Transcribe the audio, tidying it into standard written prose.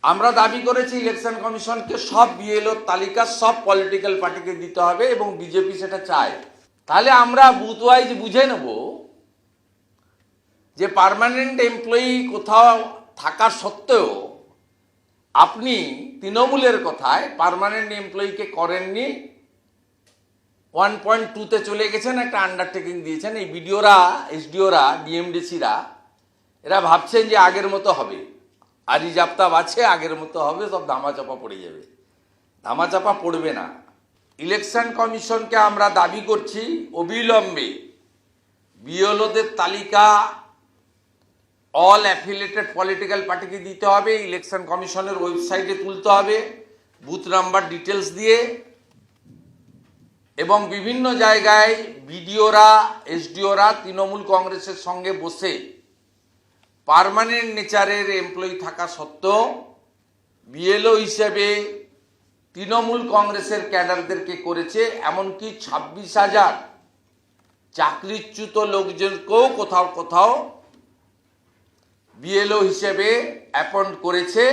আমরা দাবি করেছি ইলেকশন কমিশনকে সব বিএলওর তালিকা সব পলিটিক্যাল পার্টিকে দিতে হবে এবং বিজেপি সেটা চায়। তাহলে আমরা বুথ ওয়াইজ বুঝে নেব যে পার্মানেন্ট এমপ্লয়ি কোথাও থাকা সত্ত্বেও আপনি তৃণমূলের কথায় পার্মানেন্ট এমপ্লয়িকে করেননি, 1.2-তে চলে গেছেন, একটা আন্ডারটেকিং দিয়েছেন। এই বিডিওরা, এসডিওরা, ডিএমডিসিরা এরা ভাবছেন যে আগের মতো হবে, আরই জাপ্তাব আছে, আগের মতো হবে, সব ধামাচাপা পড়ে যাবে। ধামাচাপা পড়বে না। ইলেকশন কমিশনকে আমরা দাবি করছি অবিলম্বে বিএলওদের তালিকা অল অ্যাফিলিয়েটেড পলিটিক্যাল পার্টিকে দিতে হবে, ইলেকশন কমিশনের ওয়েবসাইটে তুলতে হবে বুথ নাম্বার ডিটেলস দিয়ে, এবং বিভিন্ন জায়গায় বিডিওরা, এসডিওরা তৃণমূল কংগ্রেসের সঙ্গে বসে পার্মানেন্ট নেচারের এমপ্লয়ি থাকা সত্ত্বেও বিএলও হিসেবে তৃণমূল কংগ্রেসের ক্যাডারদেরকে করেছে, এমনকি 26,000 চাকরিচ্যুত লোকজনকেও কোথাও কোথাও বিএলও হিসেবে অ্যাপয়েন্ট করেছে।